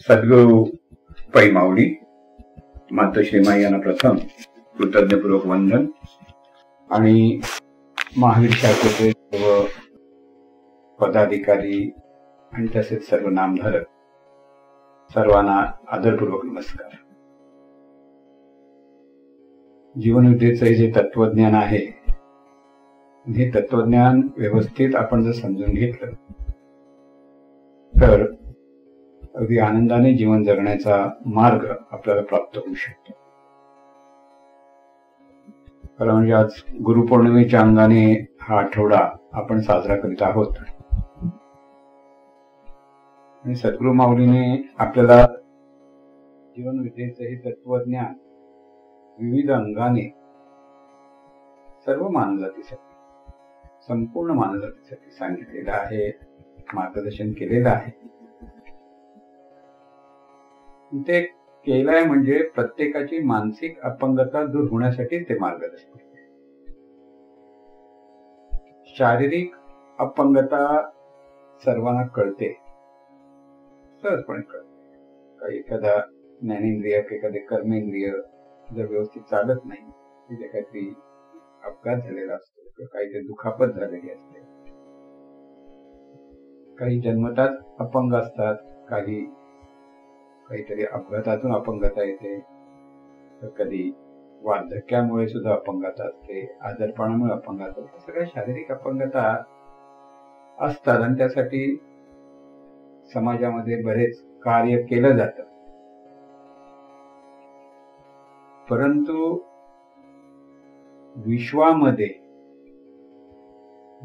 सद्गुरु पै माऊली मातोश्रीमाई यांना प्रथम कृतज्ञपूर्वक वंदन आणि महावीर शाखेचे सर्व पदाधिकारी आणि तसेच सर्व नामधारक सर्वांना आदरपूर्वक नमस्कार. जीवनविद्येचे जे तत्वज्ञान आहे, हे तत्वज्ञान व्यवस्थित आपण जर समजून घेतलं तर अगदी आनंदाने जीवन जगण्याचा मार्ग आपल्याला प्राप्त होऊ शकतो. खरं म्हणजे आज गुरुपौर्णिमेच्या अंगाने हा आठवडा आपण साजरा करीत आहोत आणि सद्गुरु माऊलीने आपल्याला जीवनविद्येचे हे तत्वज्ञान विविध अंगाने सर्व मानवजातीसाठी, संपूर्ण मानवजातीसाठी सांगितलेलं आहे, मार्गदर्शन केलेलं आहे. ते केलंय म्हणजे प्रत्येकाची मानसिक अपंगता दूर होण्यासाठी ते मार्गदर्शन केले. शारीरिक अपंगता सर्वांना कळते, सहजपणे कळते. काही एखादा ज्ञानेंद्रिय, एखादे कर्मेंद्रिय जर व्यवस्थित चालत नाही, तिथे काहीतरी अपघात झालेला असतो किंवा काहीतरी दुखापत झालेली असते. काही जन्मताच अपंग असतात, काहीतरी अपघातातून अपंगता येते, तर कधी वार्धक्यामुळे सुद्धा अपंगता असते, आजारपणामुळे अपंगता असते. सगळ्या शारीरिक अपंगता असतात आणि त्यासाठी समाजामध्ये बरेच कार्य केलं जातं. परंतु विश्वामध्ये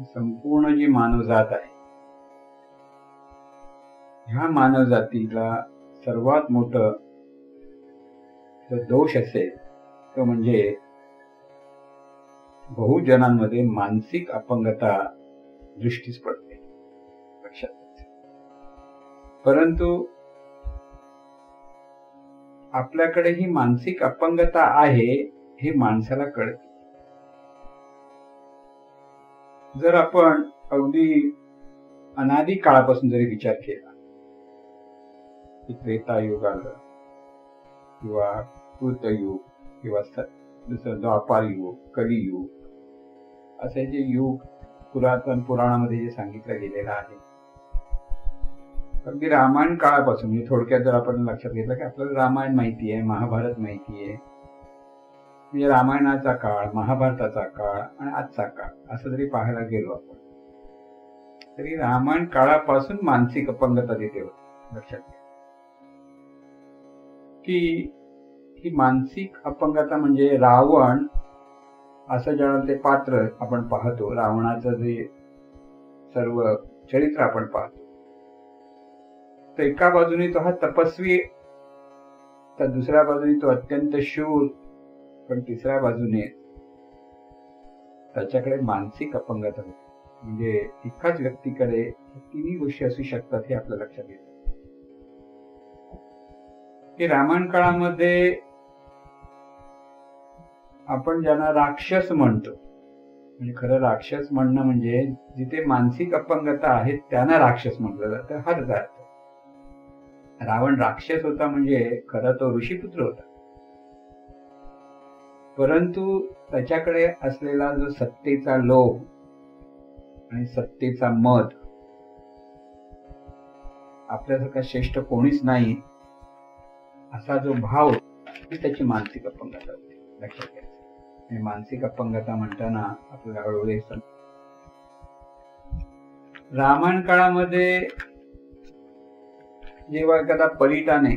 संपूर्ण जी मानवजात आहे, ह्या मानवजातीला सर्वात मोठं जो दोष असेल तो म्हणजे बहुजनांमध्ये मानसिक अपंगता दृष्टीस पडते, लक्षात घ्यायचं. परंतु आपल्याकडे ही मानसिक अपंगता आहे हे माणसाला कळते. जर आपण अगदी अनादी काळापासून जरी विचार केला, त्रेतायुग आलं किंवा कृतयुग किंवा दुसरं द्वापार युग, कलियुग, असे जे युग पुरातन पुराणामध्ये जे सांगितलं गेलेलं आहे, अगदी रामायण काळापासून, म्हणजे थोडक्यात जर आपण लक्षात घेतलं की आपल्याला रामायण माहिती आहे, महाभारत माहिती आहे, म्हणजे रामायणाचा काळ, महाभारताचा काळ आणि आजचा काळ असं जरी पाहायला गेलो आपण, तरी रामायण काळापासून मानसिक अपंगता तिथे होती. लक्षात घ्या की ही मानसिक अपंगता म्हणजे रावण असं ज्यावेळेला ते पात्र आपण पाहतो, रावणाचं जे सर्व चरित्र आपण पाहतो, तर एका बाजूने तो हा तपस्वी, तर दुसऱ्या बाजूने तो अत्यंत शूर, पण तिसऱ्या बाजूने त्याच्याकडे मानसिक अपंगता होती. म्हणजे एकाच व्यक्तीकडे तिन्ही गोष्टी असू शकतात हे आपल्या लक्षात येतं. की रामायण काळामध्ये आपण ज्यांना राक्षस म्हणतो, म्हणजे खरं राक्षस म्हणणं म्हणजे जिथे मानसिक अपंगता आहे त्यांना राक्षस म्हटलं जातं, हा त्याचा अर्थ. रावण राक्षस होता म्हणजे खरा तो ऋषीपुत्र होता, परंतु त्याच्याकडे असलेला जो सत्तेचा लोभ आणि सत्तेचा मद, आपल्यासारखा श्रेष्ठ कोणीच नाही असा जो भाव, ही त्याची मानसिक अपंगता होती. लक्षात घ्यायचं. मानसिक अपंगता म्हणताना आपल्याला हळूहळू रामायण काळामध्ये जेव्हा एखादा परिटाने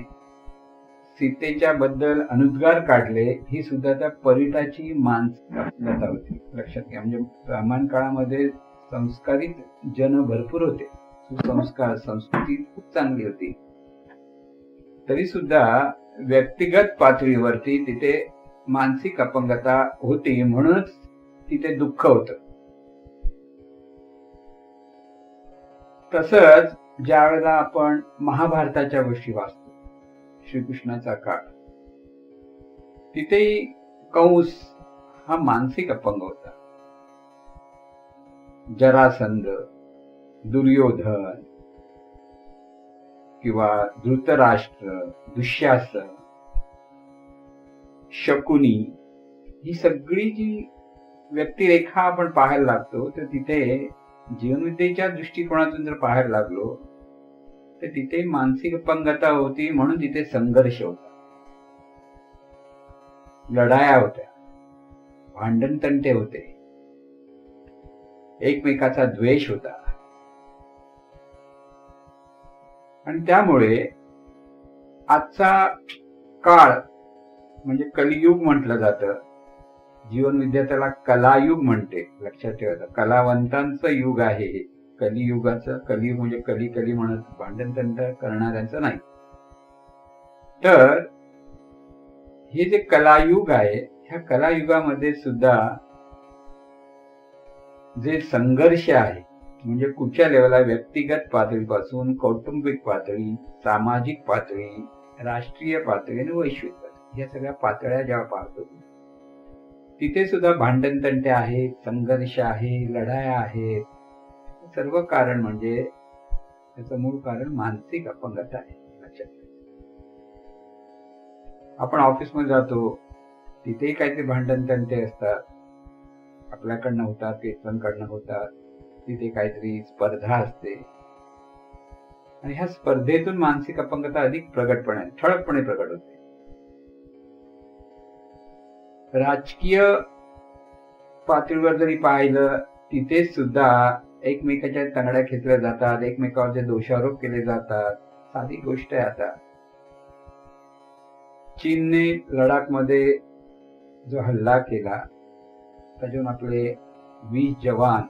सीतेच्या बद्दल अनुद्गार काढले, ही सुद्धा त्या परिटाची मानसिक अपंगता होती. लक्षात घ्या. म्हणजे रामायण काळामध्ये संस्कारित जन भरपूर होते, सुसंस्कार, संस्कृती खूप चांगली होती, तरी सुद्धा व्यक्तिगत पातळीवरती तिथे मानसिक अपंगता होती, म्हणूनच तिथे दुःख होतं. तसंच ज्या वेळेला आपण महाभारताच्या गोष्टी वाचतो, श्रीकृष्णाचा काळ, तिथेही कंस हा मानसिक अपंग होता. जरासंध, दुर्योधन किंवा धृतराष्ट्र, दुःशासन, शकुनी, ही सगळी जी व्यक्तिरेखा आपण पाहायला लागतो, तर तिथे जीवनविद्येच्या दृष्टिकोनातून जर पाहायला लागलो तर तिथे मानसिक अपंगता होती, म्हणून तिथे संघर्ष होता, लढाया होत्या, भांडणतंटे होते, एकमेकाचा द्वेष होता. आणि त्यामुळे आजचा काळ म्हणजे कलियुग म्हटलं जातं. जीवनविद्या त्याला कलायुग म्हणते. लक्षात ठेवायचं, कलावंतांचं युग आहे हे. कलियुगाचं, कलियुग म्हणजे कली कली म्हणत भांडणतंट करणाऱ्यांचं नाही. तर हे जे कलायुग आहे, ह्या कलायुगामध्ये सुद्धा जे संघर्ष आहे, म्हणजे कुठच्या लेवलला, व्यक्तिगत पातळीपासून कौटुंबिक पातळी, सामाजिक पातळी, राष्ट्रीय पातळी आणि वैश्विक पातळी, या सगळ्या पातळ्या जेव्हा पाहतो तिथे सुद्धा भांडणतंटे आहेत, संघर्ष आहे, लढाया आहेत. सर्व कारण म्हणजे त्याचं मूळ कारण मानसिक अपंगता आहे. लक्षात आपण ऑफिसमध्ये जातो, तिथेही काहीतरी भांडणतंटे असतात, आपल्याकडनं होतात, पेट्रोनकडनं होतात. तिथे काहीतरी स्पर्धा असते आणि ह्या स्पर्धेतून मानसिक अपंगता अधिक प्रगटपणे, ठळकपणे प्रगट होते. राजकीय पातळीवर जरी पाहिलं, तिथे सुद्धा एकमेकाच्या तंगड्या खेचल्या जातात, एकमेकावरचे दोषारोप केले जातात. साधी गोष्ट आहे, आता चीनने लडाखमध्ये जो हल्ला केला, त्याच्यातून आपले 20 जवान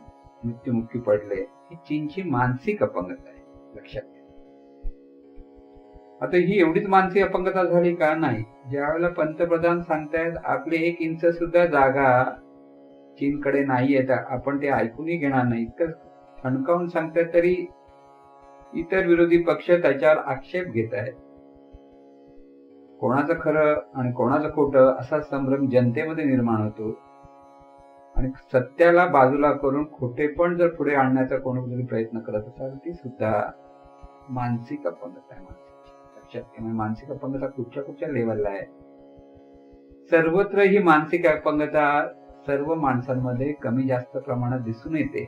मृत्युमुखी पडले, ही चीनची मानसिक अपंगता आहे. लक्षात घ्या. आता ही एवढीच मानसिक अपंगता झाली का? नाही. ज्या वेळेला पंतप्रधान सांगतायत आपले 1 इंच सुद्धा जागा चीनकडे नाही येत, आपण ते ऐकूनही घेणार नाही, इतकं ठणकावून सांगतायत, तरी इतर विरोधी पक्ष त्याच्यावर आक्षेप घेत आहेत. कोणाचं खरं आणि कोणाचं खोटं असा संभ्रम जनतेमध्ये निर्माण होतो आणि सत्याला बाजूला करून खोटेपण जर पुढे आणण्याचा कोणीतरी प्रयत्न करत असाल, ती सुद्धा मानसिक अपंगता आहे. लक्षात घ्या, मानसिक अपंगता कुठच्या लेवलला आहे. सर्वत्र ही मानसिक अपंगता सर्व माणसांमध्ये कमी जास्त प्रमाणात दिसून येते.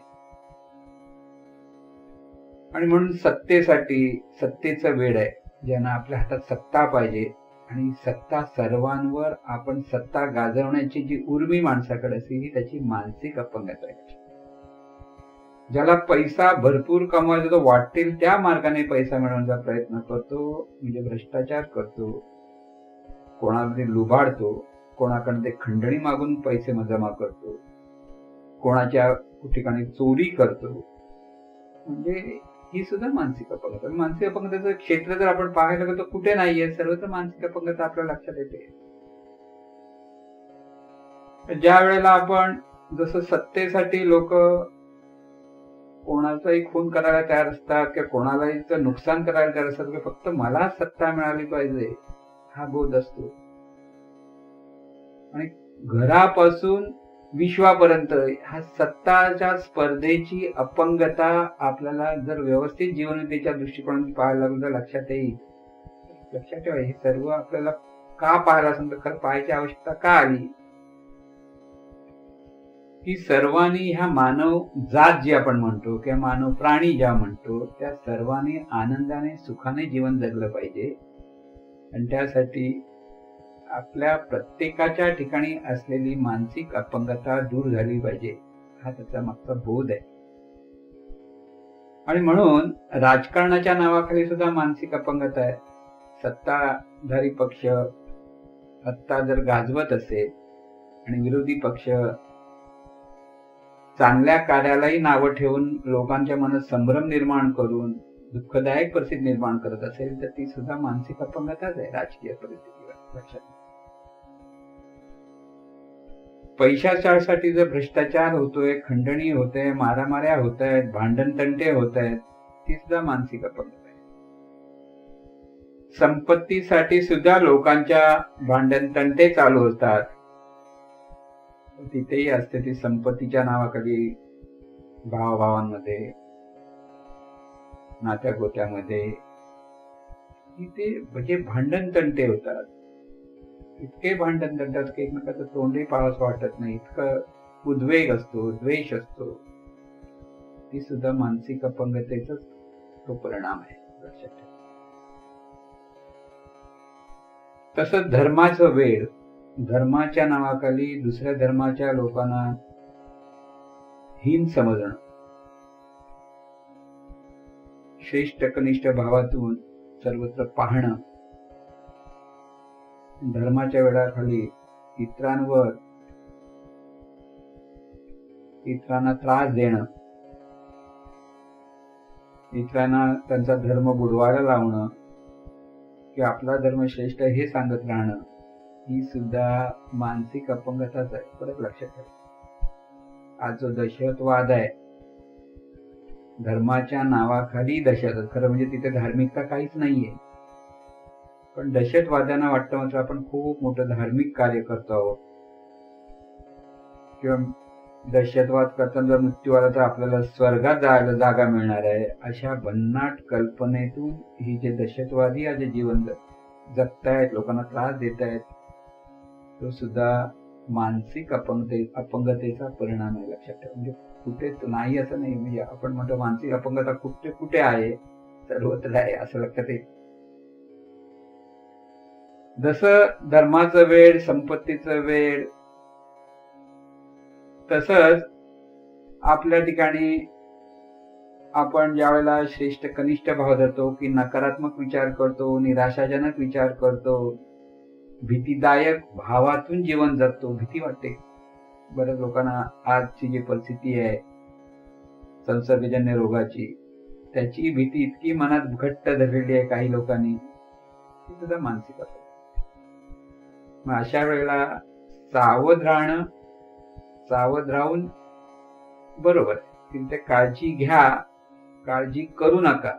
आणि म्हणून सत्तेसाठी, सत्तेचं वेड आहे, ज्यांना आपल्या हातात सत्ता पाहिजे आणि सत्ता सर्वांवर आपण सत्ता गाजवण्याची जी उर्मी माणसाकडे असते, ही त्याची मानसिक अपंगता आहे. ज्याला पैसा भरपूर कमवायचा, तो वाटेल त्या मार्गाने पैसा मिळवण्याचा प्रयत्न करतो, म्हणजे भ्रष्टाचार करतो, कोणामध्ये लुबाडतो, कोणाकडे खंडणी मागून पैसे जमा करतो, कोणाच्या ठिकाणी चोरी करतो. म्हणजे ही सुद्धा मानसिक अपंगता. मानसिक अपंगतेचं क्षेत्र जर आपण पाहायला गेलो तर कुठे नाहीये, सर्वत्र मानसिक अपंगता आपल्या लक्षात येते. ज्या वेळेला आपण जसं सत्तेसाठी लोक कोणाचाही खून करायला तयार असतात किंवा कोणालाही नुकसान करायला तयार असतात, फक्त मला सत्ता मिळाली पाहिजे हा बोध असतो. आणि घरापासून विश्वापर्यंत हा सत्ताच्या स्पर्धेची अपंगता आपल्याला जर व्यवस्थित जीवनविद्येच्या दृष्टिकोनातून पाहायला लागलं तर लक्षात येईल. लक्षात ठेवा, हे सर्व आपल्याला का पाहायला सांगतं, खरं पाहायची आवश्यकता का आली, की सर्वांनी ह्या मानव जात जी आपण म्हणतो किंवा मानव प्राणी ज्या म्हणतो, त्या सर्वांनी आनंदाने सुखाने जीवन जगलं पाहिजे. आणि त्यासाठी आपल्या प्रत्येकाच्या ठिकाणी असलेली मानसिक अपंगता दूर झाली पाहिजे, हा त्याचा मागचा बोध आहे. आणि म्हणून राजकारणाच्या नावाखाली सुद्धा मानसिक अपंगता आहे. सत्ताधारी पक्ष सत्ता जर गाजवत असेल आणि विरोधी पक्ष चांगल्या कार्यालाही नावं ठेवून लोकांच्या मनात संभ्रम निर्माण करून दुःखदायक परिस्थिती निर्माण करत असेल, तर ती सुद्धा मानसिक अपंगताच आहे राजकीय परिस्थितीवर. लक्षात. पैशासाठी जर भ्रष्टाचार होतोय, खंडणी होते, मारामाऱ्या होत आहेत, भांडणतंटे होत आहेत, ती सुद्धा मानसिक अपंगता आहे. संपत्तीसाठी सुद्धा लोकांच्या भांडणतंटे चालू होतात, तिथेही असते ती संपत्तीच्या नावाखाली भावाभावांमध्ये, नात्या गोत्यामध्ये की ते म्हणजे भांडण तंटे होतात, इतके भांडण तंटात की एकमेकाचं तोंडही पाहावंसं वाटत नाही, इतकं उद्वेग असतो, द्वेष असतो. ती सुद्धा मानसिक अपंगतेचाच तो परिणाम आहे, लक्षात ठेवा. तसंच धर्माचं वेड, धर्माच्या नावाखाली दुसऱ्या धर्माच्या लोकांना हीन समजणं, श्रेष्ठ कनिष्ठ भावातून सर्वत्र पाहणं, धर्माच्या वेळाखाली इतरांना त्रास देणं, इतरांना त्यांचा धर्म बुडवायला लावणं, की आपला धर्म श्रेष्ठ हे सांगत राहणं, ही सुद्धा मानसिक अपंगताच आहे. परत लक्षात ठेवा, आज जो दहशतवाद आहे, धर्माच्या नावाखाली दहशत, खरं म्हणजे तिथे धार्मिकता काहीच नाहीये, पण दहशतवाद्यांना वाटतं मात्र आपण खूप मोठं धार्मिक कार्य करतो आहोत, किंवा दहशतवाद करताना जर मृत्यू आला तर आपल्याला स्वर्गात जायला जागा मिळणार आहे, अशा भन्नाट कल्पनेतून ही जे दहशतवादी आज जीवन जगतायत, लोकांना त्रास देत आहेत, तो सुद्धा मानसिक अपंगतेचा परिणाम आहे, लक्षात ठेवा. म्हणजे कुठे नाही असं नाही, म्हणजे आपण म्हणतो मानसिक अपंगता कुठे कुठे आहे, सर्वत्र आहे असं लक्षात येईल. जसं धर्माचं वेड, संपत्तीचं वेड, तसंच आपल्या ठिकाणी आपण ज्या वेळेला श्रेष्ठ कनिष्ठ भाव धरतो, की नकारात्मक विचार करतो, निराशाजनक विचार करतो, भीतीदायक भावातून जीवन जगतो, भीती वाटते. बऱ्याच लोकांना आजची जी परिस्थिती आहे संसर्गजन्य रोगाची, त्याची भीती इतकी मनात घट्ट धरलेली आहे काही लोकांनी, ती सुद्धा मानसिक असते. मग अशा वेळेला सावध राहून बरोबर आहे, काळजी घ्या, काळजी करू नका,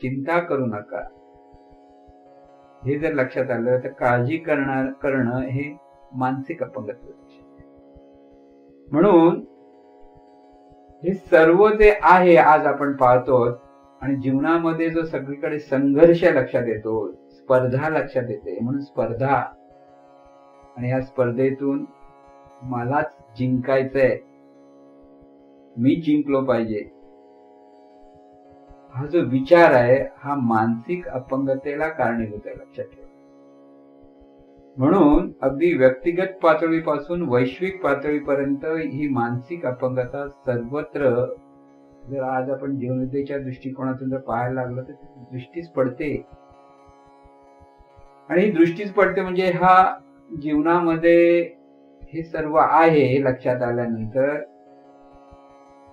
चिंता करू नका, हे जर लक्षात आलं तर काळजी करणं हे मानसिक अपंगत्व. म्हणून हे सर्व जे आहे आज आपण पाहतो, आणि जीवनामध्ये जो सगळीकडे संघर्ष लक्षात येतो, स्पर्धा लक्षात येते, म्हणून स्पर्धा, आणि या स्पर्धेतून मलाच जिंकायचंय, मी जिंकलो पाहिजे, हा जो विचार आहे हा मानसिक अपंगतेला कारणीभूत आहे, लक्षात ठेवा. म्हणून अगदी व्यक्तिगत पातळीपासून वैश्विक पातळीपर्यंत ही मानसिक अपंगता सर्वत्र, जर आज आपण जीवनविद्येच्या दृष्टिकोनातून जर पाहायला लागलो तर दृष्टीच पडते. आणि ही दृष्टीच पडते म्हणजे हा जीवनामध्ये हे सर्व आहे हे लक्षात आल्यानंतर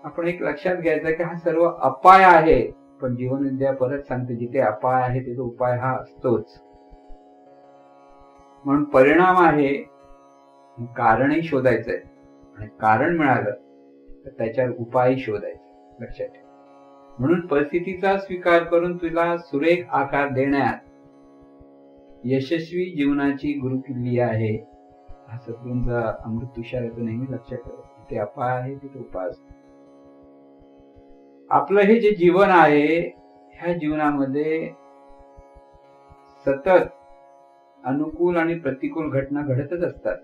आपण एक लक्षात घ्यायचं की हा सर्व अपाय आहे, पण जीवनविद्या परत सांगते जिथे अपाय आहे तिथे उपाय हा असतोच. म्हणून परिणाम आहे, कारणही शोधायचंय, आणि कारण मिळालं तर त्याच्यावर उपाय शोधायचा, लक्षात ठेवा. म्हणून परिस्थितीचा स्वीकार करून तुला सुरेख आकार देण्यात यशस्वी जीवनाची गुरुकिल्ली आहे, हा सद्गुरूंचा अमृत तुषाराचं नेहमी लक्षात ठेवा. तिथे अपाय आहे तिथे उपाय असतो. आपलं हे जे जीवन आहे, ह्या जीवनामध्ये सतत अनुकूल आणि प्रतिकूल घटना घडतच असतात,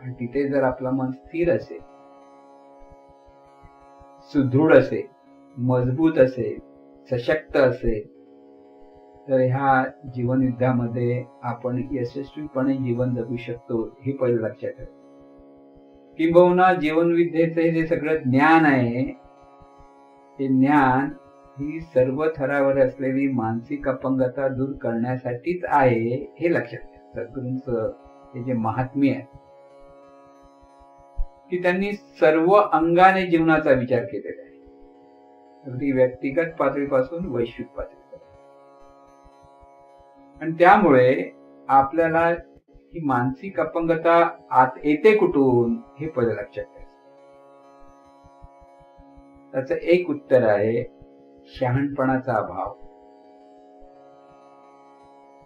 आणि तिथे जर आपलं मन स्थिर असेल, सुदृढ असेल, मजबूत असेल, सशक्त असेल, तर ह्या जीवन युद्धामध्ये आपण यशस्वीपणे जीवन जगू शकतो, हे पहिलं लक्षात ठेवा. किंबहुना जीवनविद्येचे जे सगळं ज्ञान आहे, हे ज्ञान ही सर्व थरावर असलेली मानसिक अपंगता दूर करण्यासाठीच आहे, हे लक्षात घ्या. सद्गुरूंचं हे जे महात्म्य आहे की त्यांनी सर्व अंगाने जीवनाचा विचार केलेला आहे, अगदी व्यक्तिगत पातळीपासून वैश्विक पातळीपर्यंत. आणि त्यामुळे आपल्याला ही मानसिक अपंगता आत येते कुठून हे पहिलं लक्षात घ्यायचं. त्याचं एक उत्तर आहे शहाणपणाचा अभाव.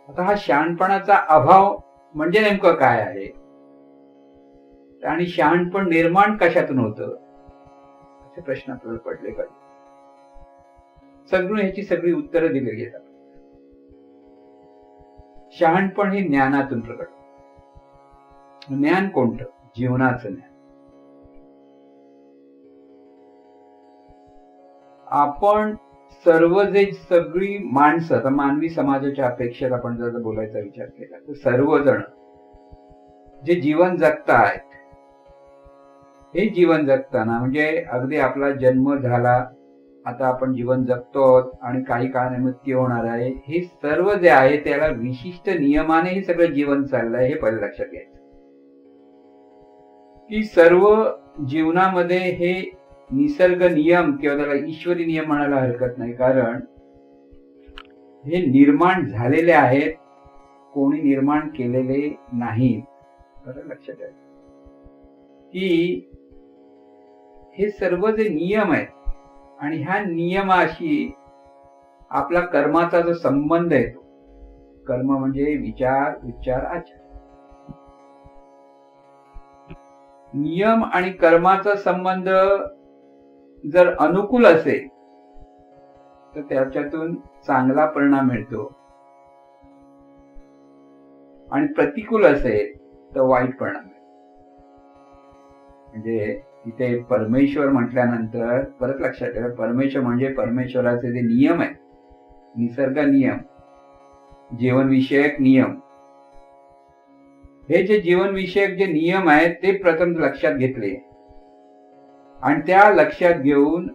आता हा शहाणपणाचा अभाव म्हणजे नेमकं काय आहे, आणि शहाणपण निर्माण कशातून होतं, असे प्रश्न आपल्याला पडले पाहिजे. सगळी ह्याची सगळी उत्तरं दिलेली आहेत. शहाणपण हे ज्ञानातून प्रकट होतं. ज्ञान कोणतं? जीवनाचं ज्ञान. आपण सर्व जे सगळी माणसं, आता मानवी समाजाच्या अपेक्षेत आपण जर बोलायचा विचार केला तर सर्वजण जे जीवन जगतायत, हे जीवन जगताना म्हणजे अगदी आपला जन्म झाला, आता आपण जीवन जगतो आणि काही काळानिमित्त होणार आहे, हे सर्व जे आहे त्याला विशिष्ट नियमाने हे सगळं जीवन चाललंय, हे पहिलं लक्षात घ्यायचं. की सर्व जीवनामध्ये हे निसर्ग नियम किंवा त्याला ईश्वरी नियम म्हणायला हरकत नाही, कारण हे निर्माण झालेले आहेत, कोणी निर्माण केलेले नाहीत. बरं लक्षात घ्या की हे सर्व जे नियम आहेत आणि ह्या नियमाशी आपला कर्माचा जो संबंध येतो, कर्म म्हणजे विचार, उच्चार, आचार. नियम आणि कर्माचा संबंध जर अनुकूल असेल तर त्याच्यातून चांगला परिणाम मिळतो, आणि प्रतिकूल असेल तर वाईट परिणाम मिळतो. म्हणजे इथे परमेश्वर म्हटल्यानंतर परत लक्षात ठेवा, परमेश्वर म्हणजे परमेश्वराचे जे नियम आहेत, निसर्ग नियम, जीवनविषयक नियम, हे जे जीवनविषयक जे नियम आहेत ते प्रथम लक्षात घेतले आणि त्या लक्षात घेऊन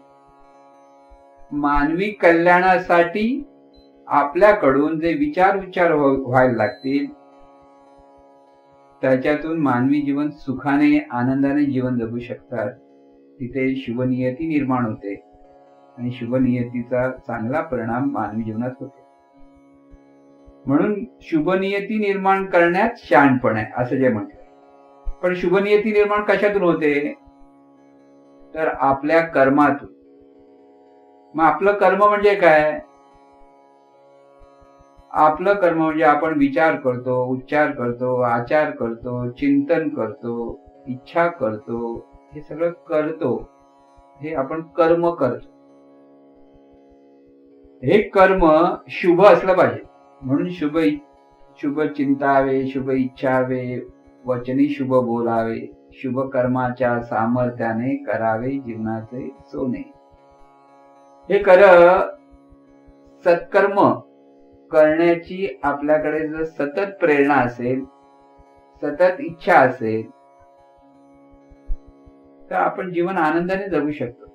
मानवी कल्याणासाठी आपल्याकडून जे विचार व्हायला लागतील, त्याच्यातून मानवी जीवन सुखाने आनंदाने जीवन जगू शकतात. तिथे शुभनियती निर्माण होते आणि शुभनियतीचा चांगला परिणाम मानवी जीवनात होतो. म्हणून शुभनियती निर्माण करण्यात शहाणपण आहे असं जे म्हटलंय. पण शुभनियती निर्माण कशातून होते? तर आपल्या कर्मातून. मग आपलं कर्म म्हणजे काय? आपलं कर्म म्हणजे आपण विचार करतो, उच्चार करतो, आचार करतो, चिंतन करतो, इच्छा करतो, हे सगळं करतो, हे आपण कर्म करतो. हे कर्म शुभ असलं पाहिजे. म्हणून शुभ चिंतावे, शुभ इच्छावे, वचनी शुभ बोलावे, शुभ कर्माच्या सामर्थ्याने करावे जीवनाचे सोने. हे सत्कर्म करण्याची आपल्याकडे जर सतत प्रेरणा असेल, सतत इच्छा असेल, तर आपण जीवन आनंदाने जगू शकतो.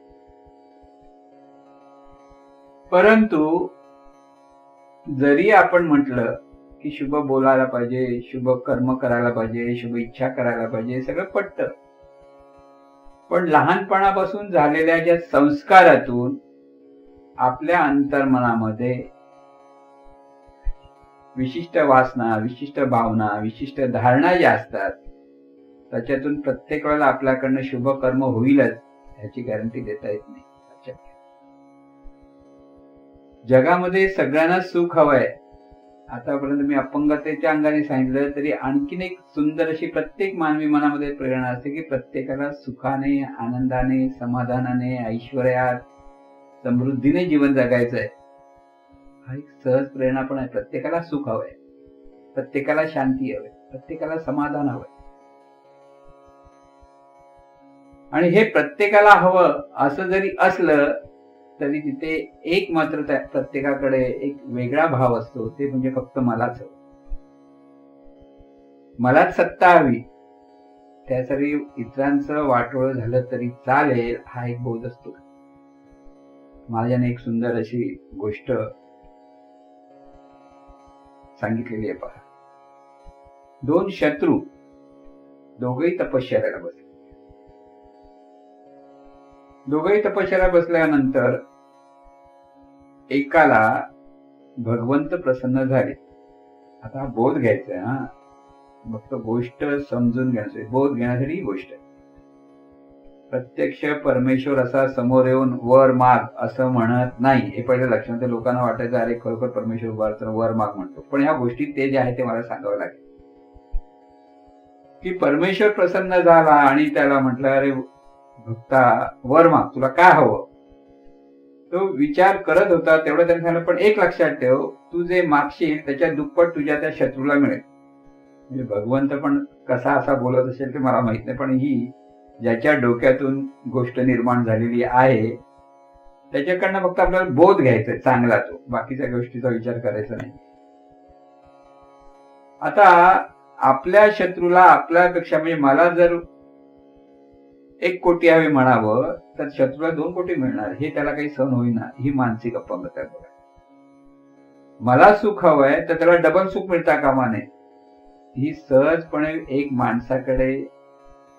परंतु जरी आपण म्हटलं की शुभ बोलायला पाहिजे, शुभ कर्म करायला पाहिजे, शुभ इच्छा करायला पाहिजे, सगळं पटतं, पण लहानपणापासून झालेल्या ज्या संस्कारातून आपल्या अंतर्मनामध्ये विशिष्ट वासना, विशिष्ट भावना, विशिष्ट धारणा ज्या असतात, त्याच्यातून प्रत्येक वेळेला आपल्याकडनं शुभ कर्म होईलच ह्याची गॅरंटी देता येत नाही. जगामध्ये सगळ्यांना सुख हवंय. आतापर्यंत मी अपंगतेच्या अंगाने सांगितलं तरी आणखीन एक सुंदर अशी प्रत्येक मानवी मनामध्ये प्रेरणा असते की प्रत्येकाला सुखाने, आनंदाने, समाधानाने, ऐश्वर्यात, समृद्धीने जीवन जगायचंय. हा एक सहज प्रेरणा पण आहे. प्रत्येकाला सुख हवंय, प्रत्येकाला शांती हवंय, प्रत्येकाला समाधान हवंय. आणि हे प्रत्येकाला हवं असं जरी असलं तरी तिथे एक मात्र प्रत्येकाकडे एक वेगळा भाव असतो, ते म्हणजे फक्त मलाच हवं, मलाच सत्ता हवी, त्यासाठी इतरांचं वाटोळं झालं तरी चालेल, हा एक बोध असतो. महाराजांनी एक सुंदर अशी गोष्ट सांगितलेली आहे पहा. दोन शत्रू दोघेही तपश्चर्याला बसले. दोघेही तपश्चर्याला बसल्यानंतर एकाला भगवंत प्रसन्न झाले. आता बोध घ्यायचा आहे, हा फक्त गोष्ट समजून घेण्यासाठी, बोध घेण्यासाठी ही गोष्ट आहे. प्रत्यक्ष परमेश्वर असा समोर येऊन वर माग असं म्हणत नाही, हे पहिले लक्षात. लोकांना वाटायचं अरे खरोखर परमेश्वर वर माग म्हणतो, पण ह्या गोष्टी ते जे आहे ते मला सांगावं लागेल. की परमेश्वर प्रसन्न झाला आणि त्याला म्हटलं अरे भक्ता वर माग, तुला काय हवं? तो विचार करत होता तेवढं त्याने सांगितलं, पण एक लक्षात ठेव, तू जे मागशील त्याच्या दुप्पट तुझ्या त्या शत्रूला मिळेल. म्हणजे भगवंत पण कसा असा बोलत असेल ते मला माहित नाही, पण ही ज्याच्या डोक्यातून गोष्ट निर्माण झालेली आहे त्याच्याकडनं फक्त आपल्याला बोध घ्यायचा चांगला, तो बाकीच्या गोष्टीचा विचार करायचा नाही. आता आपल्या शत्रूला आपल्यापेक्षा, म्हणजे मला जर 1 कोटी हवे म्हणावं तर शत्रूला 2 कोटी मिळणार, हे त्याला काही सहन होईना. ही मानसिक अपंगता आहे बघा. मला सुख हवंय तर त्याला डबल सुख मिळता कामा नये. ही सहजपणे एक माणसाकडे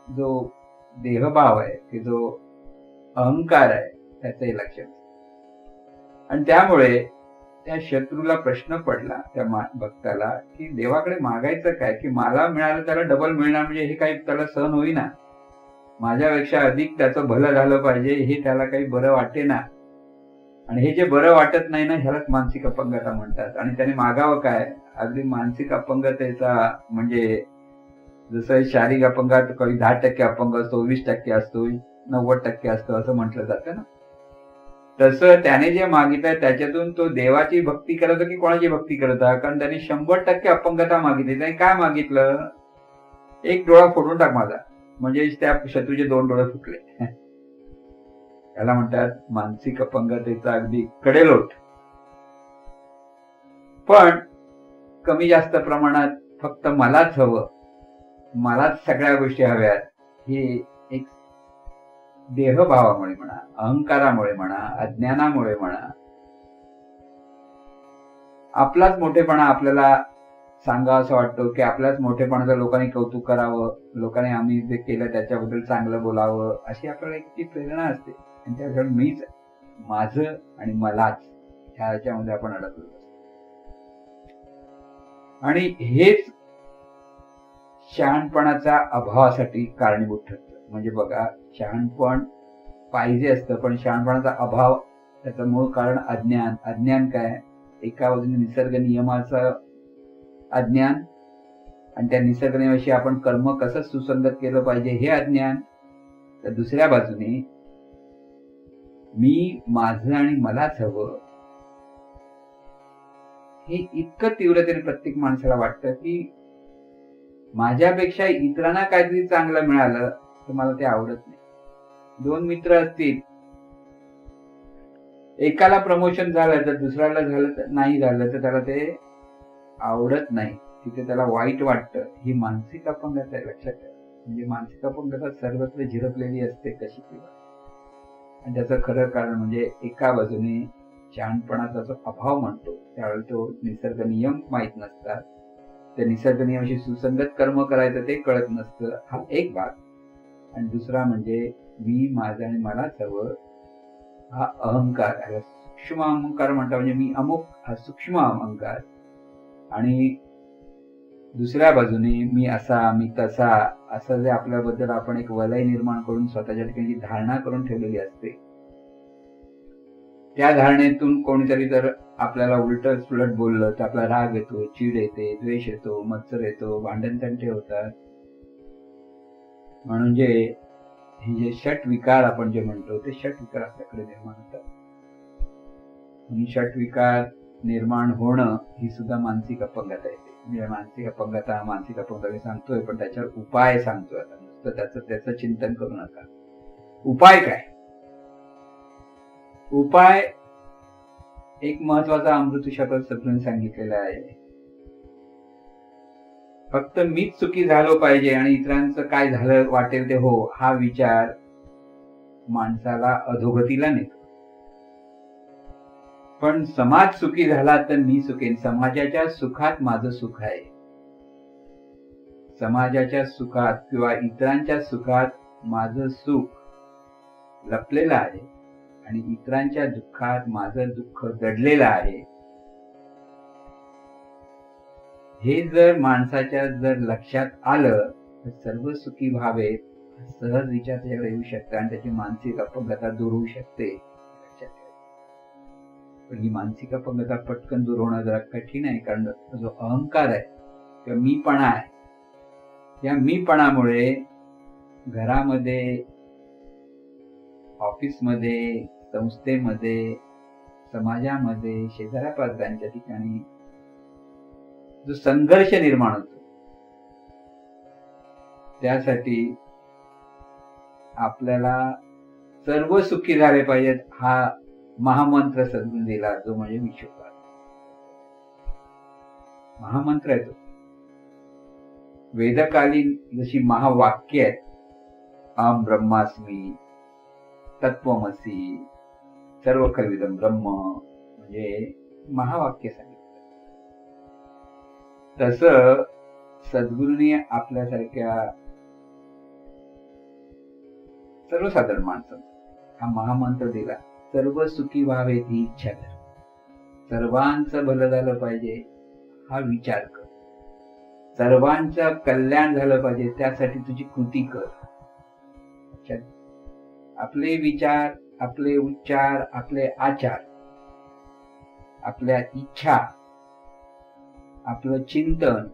जो देहभाव आहे, की जो अहंकार आहे, त्याचंही लक्षात. आणि त्यामुळे त्या शत्रूला प्रश्न पडला, त्या भक्ताला, की देवाकडे मागायचं काय, की मला मिळालं त्याला डबल मिळणार, म्हणजे हे काही त्याला सहन होईना. माझ्यापेक्षा अधिक त्याचं भलं झालं पाहिजे, हे त्याला काही बरं वाटेना. आणि हे जे बरं वाटत नाही ना, ह्यालाच मानसिक अपंगता म्हणतात. आणि त्याने मागावं काय, अगदी मानसिक अपंगतेचा म्हणजे जसं शारीरिक अपंगात काही 10% अपंग असतो, 20% असतो, 90% असतो असं म्हटलं जातं ना, तसं त्याने जे मागितलं त्याच्यातून तो देवाची भक्ती करत की कोणाची भक्ती करत, कारण त्याने 100% अपंगता मागितली. त्याने काय मागितलं, 1 डोळा फोडून टाक माझा, म्हणजे त्या शत्रूचे 2 डोळे फुटले. त्याला म्हणतात मानसिक अपंगतेचा अगदी कडेलोट. पण कमी जास्त प्रमाणात फक्त मलाच हवं, मलाच सगळ्या गोष्टी हव्यात, हे एक देहभावामुळे म्हणा, अहंकारामुळे म्हणा, अज्ञानामुळे म्हणा, आपलाच मोठेपणा आपल्याला सांगा असं वाटतं, की आपल्याच मोठेपणाचं लोकांनी कौतुक करावं, लोकांनी आम्ही जे केलं त्याच्याबद्दल चांगलं बोलावं, अशी आपल्याला एक प्रेरणा असते. आणि त्याकडे मीच, माझं आणि मलाच, ह्याच्यामध्ये आपण अडकलो. आणि हेच शहाणपणाच्या अभावासाठी कारणीभूत ठरतं. म्हणजे बघा, शहाणपण पाहिजे असतं, पण शहाणपणाचा अभाव, त्याचं मूळ कारण अज्ञान. अज्ञान काय, एका बाजूने निसर्ग नियमाचं अज्ञान, आणि त्या निसर्ग नियमाशी आपण कर्म कसं सुसंगत केलं पाहिजे हे अज्ञान. तर दुसऱ्या बाजूने मी, माझं आणि मलाच हवं, हे इतकं तीव्रतेने प्रत्येक माणसाला वाटतं, की माझ्यापेक्षा इतरांना काहीतरी चांगलं मिळालं तर मला ते आवडत नाही. 2 मित्र असतील, एकाला प्रमोशन झालं तर दुसऱ्याला झालं तर नाही झालं तर त्याला ते आवडत नाही, तिथे त्याला वाईट वाटतं. ही मानसिक अपंगता आहे, लक्षात ठेवा. म्हणजे मानसिक अपंगता सर्वत्र झिरपलेली असते कशी किंवा. आणि त्याचं खरं कारण म्हणजे एका बाजूने शहाणपणाचा जो अभाव म्हणतो, त्यावेळी तो निसर्ग नियम माहीत नसतात, त्या निसर्ग नियमाशी सुसंगत कर्म करायचं ते कळत नसतं, हा एक भाग. आणि दुसरा म्हणजे मी, माझं आणि मलाच हवं, हा अहंकार, ह्याला सूक्ष्म अहंकार म्हणतात. म्हणजे मी अमुक, हा सूक्ष्म अहंकार. आणि दुसऱ्या बाजूने मी असा, मी तसा, असं जे आपल्याबद्दल आपण एक वलय निर्माण करून स्वतःच्या ठिकाणी धारणा करून ठेवलेली असते, त्या धारणेतून कोणीतरी जर आपल्याला उलट सुलट बोललं तर आपला राग येतो, चीड येते, द्वेष येतो, मत्सर येतो, भांडण तंटे होतात. म्हणजे हे जे षट विकार आपण जे म्हणतो ते षट विकार आपल्याकडे निर्माण होतात. आणि षट विकार निर्माण होणं ही सुद्धा मानसिक अपंगता येते. म्हणजे मानसिक अपंगता मी सांगतोय, पण त्याच्यावर उपाय सांगतोय. आता नुसतं त्याचं चिंतन करू नका. उपाय काय? उपाय एक महत्वाचा अमृतशब्द सद्गुरूंनी सांगितलेला आहे. फक्त मीच सुखी झालो पाहिजे आणि इतरांचं काय झालं वाटेल ते हो, हा विचार माणसाला अधोगतीला नेतो. पण समाज सुखी झाला तर मी सुखेन. समाजाच्या सुखात माझं सुख आहे. समाजाच्या सुखात किंवा इतरांच्या सुखात माझं सुख लपलेलं आहे आणि इतरांच्या दुःखात माझं दुःख दडलेलं आहे. हे जर माणसाच्या जर लक्षात आलं तर सर्व सुखी व्हावेत सहज विचार त्याच्याकडे येऊ शकते आणि त्याची मानसिक अपंगता दूर होऊ शकते. पण ही मानसिक अपंगता पटकन दूर होणं जरा कठीण आहे, कारण जो अहंकार आहे किंवा मीपणा आहे, या मीपणामुळे घरामध्ये, ऑफिसमध्ये, संस्थेमध्ये, समाजामध्ये, शेजाऱ्या-पाजाऱ्यांच्या ठिकाणी जो संघर्ष निर्माण होतो, त्यासाठी आपल्याला सर्व सुखी झाले पाहिजेत हा महामंत्र सद्गुरू दिला, जो म्हणजे विश्वकार महामंत्र आहे. तो वेदकालीन जशी महावाक्य आहेत, अहम ब्रह्मास्मी, तत्वमसी, सर्व खल्विदं ब्रह्म, म्हणजे महावाक्य सांगितलं. तसं सद्गुरूंनी आपल्यासारख्या सर्वसाधारण माणसांना हा महामंत्र दिला. सर्व सुखी व्हावेत ही इच्छा कर, सर्वांचं भलं झालं पाहिजे हा विचार कर, सर्वांचं कल्याण झालं पाहिजे त्यासाठी तुझी कृती कर. आपले विचार, आपले उच्चार, आपले आचार, आपल्या इच्छा, आपलं चिंतन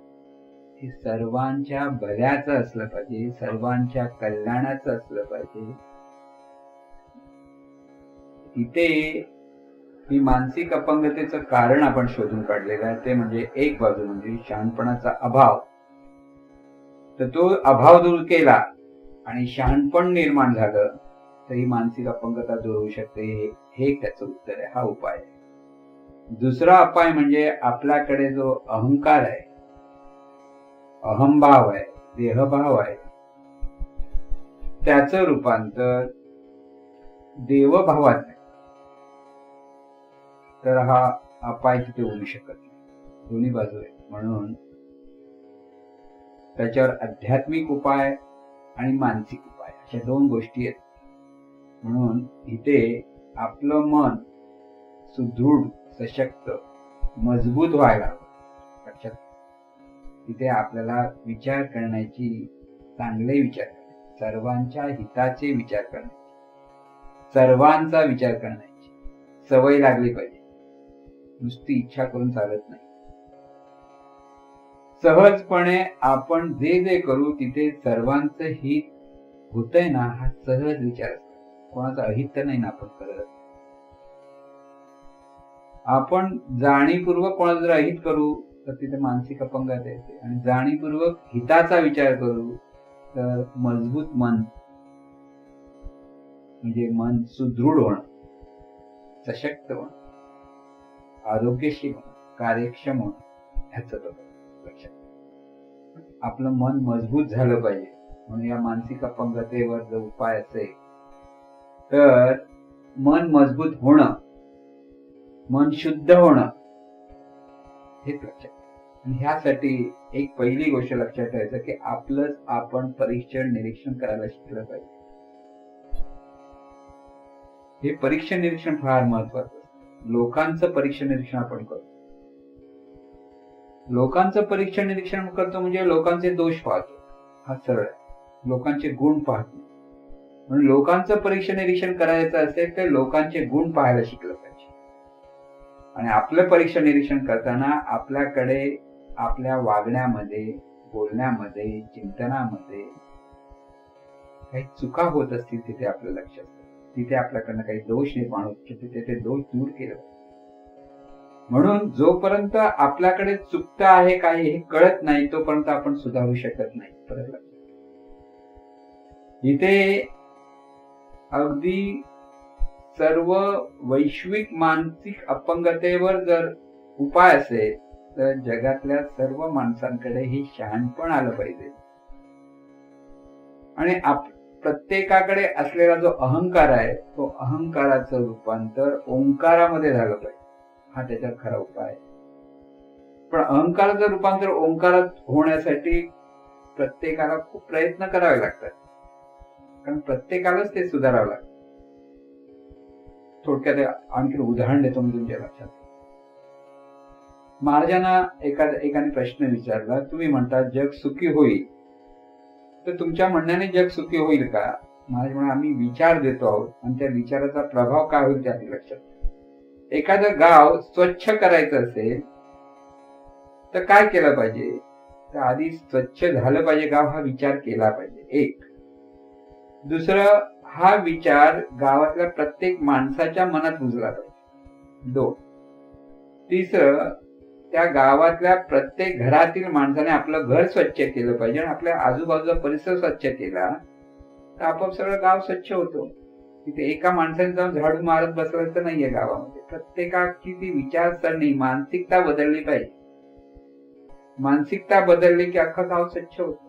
हे सर्वांच्या भल्याचं असलं पाहिजे, सर्वांच्या कल्याणाचं असलं पाहिजे. इथे ही मानसिक अपंगतेचं कारण आपण शोधून काढलेलं आहे. ते म्हणजे एक बाजू म्हणजे शहाणपणाचा अभाव. तर तो अभाव दूर केला आणि शहाणपण निर्माण झालं तर ही मानसिक अपंगता दूर होऊ शकते. हे त्याचं उत्तर आहे, हा उपाय आहे. दुसरा उपाय म्हणजे आपल्याकडे जो अहंकार आहे, अहंभाव आहे, देहभाव आहे, त्याचं रूपांतर देवभावात आहे. तर हा अपाय तिथे होऊ शकत नाही. दोन्ही बाजू आहे. म्हणून त्याच्यावर आध्यात्मिक उपाय आणि मानसिक उपाय अशा दोन गोष्टी आहेत. म्हणून इथे आपलं मन सुदृढ, सशक्त, मजबूत व्हायला लक्षात. तिथे आपल्याला विचार करण्याची, चांगले विचार करण्याची, सर्वांच्या हिताचे विचार करण्याची, सर्वांचा विचार करण्याची सवय लागली पाहिजे. नुसती इच्छा करून चालत नाही. सहजपणे आपण जे जे करू तिथे सर्वांचं हित होतंय ना, हा सहज विचार असतो. कोणाचं अहित तर नाही ना आपण करत. आपण जाणीवपूर्वक कोणाचं जर अहित करू तर तिथे मानसिक अपंगता येते, आणि जाणीवपूर्वक हिताचा विचार करू तर मजबूत मन, म्हणजे मन सुदृढ होणं, सशक्त होणं, आरोग्यशील होणं, कार्यक्षम होणं, ह्याचं लक्षात. आपलं मन मजबूत झालं पाहिजे. म्हणून या मानसिक अपंगतेवर जर उपाय असेल तर मन मजबूत होणं, मन शुद्ध होणं हेच लक्षात. आणि ह्यासाठी एक पहिली गोष्ट लक्षात ठेवायचं की आपलंच आपण परीक्षण निरीक्षण करायला शिकलं पाहिजे. हे परीक्षण निरीक्षण फार महत्वाचं. लोकांचं परीक्षण निरीक्षण आपण करतो. लोकांचं परीक्षण निरीक्षण करतो म्हणजे लोकांचे दोष पाहतो, हा सरळ आहे. लोकांचे गुण पाहतो. म्हणून लोकांचं परीक्षण निरीक्षण करायचं असेल तर लोकांचे गुण पाहायला शिकलं पाहिजे. आणि आपलं परीक्षण निरीक्षण करताना आपल्याकडे आपल्या वागण्यामध्ये, बोलण्यामध्ये, चिंतनामध्ये काही चुका होत असतील तिथे आपलं लक्ष असतं. तिथे आपल्याकडनं काही दोष निर्माण होत तिथे ते दोष दूर केलं. म्हणून जोपर्यंत आपल्याकडे चुकतं आहे काही हे कळत नाही तोपर्यंत आपण सुधारू शकत नाही. परत इथे अगदी सर्व वैश्विक मानसिक अपंगतेवर जर उपाय असेल तर जगातल्या सर्व माणसांकडे हे शहाणपण आलं पाहिजे. आणि प्रत्येकाकडे असलेला जो अहंकार आहे तो अहंकाराचं रूपांतर ओंकारामध्ये झालं पाहिजे. हा त्याचा खरा उपाय आहे. पण अहंकाराचं रूपांतर ओंकारात होण्यासाठी प्रत्येकाला खूप प्रयत्न करावे लागतात. कारण प्रत्येकालाच ते सुधारावं लागतं. थोडक्यात आणखी उदाहरण देतो मी तुमच्या लक्षात. महाराजांना एकाने प्रश्न विचारला, तुम्ही म्हणता जग सुखी होईल, तर तुमच्या म्हणण्याने जग सुखी होईल का? महाराज म्हणा, आम्ही विचार देतो आहोत आणि त्या विचाराचा प्रभाव काय होईल ते लक्षात. एखादं गाव स्वच्छ करायचं असेल तर काय केलं पाहिजे? तर आधी स्वच्छ झालं पाहिजे गाव, हा विचार केला पाहिजे. एक. दुसरं, हा विचार गावातल्या प्रत्येक माणसाच्या मनात रुजला पाहिजे. 2. तिसरं, त्या गावातल्या प्रत्येक घरातील माणसाने आपलं घर स्वच्छ केलं पाहिजे आणि आपल्या आजूबाजूचा परिसर स्वच्छ केला तर आपोआप सगळं गाव स्वच्छ होतं. तिथे एका माणसाने जाऊन झाडू मारत बसवायचं नाहीये गावामध्ये. प्रत्येकाची ती विचारसरणी, मानसिकता बदलली पाहिजे. मानसिकता बदलली की अख्खं गाव स्वच्छ होतं.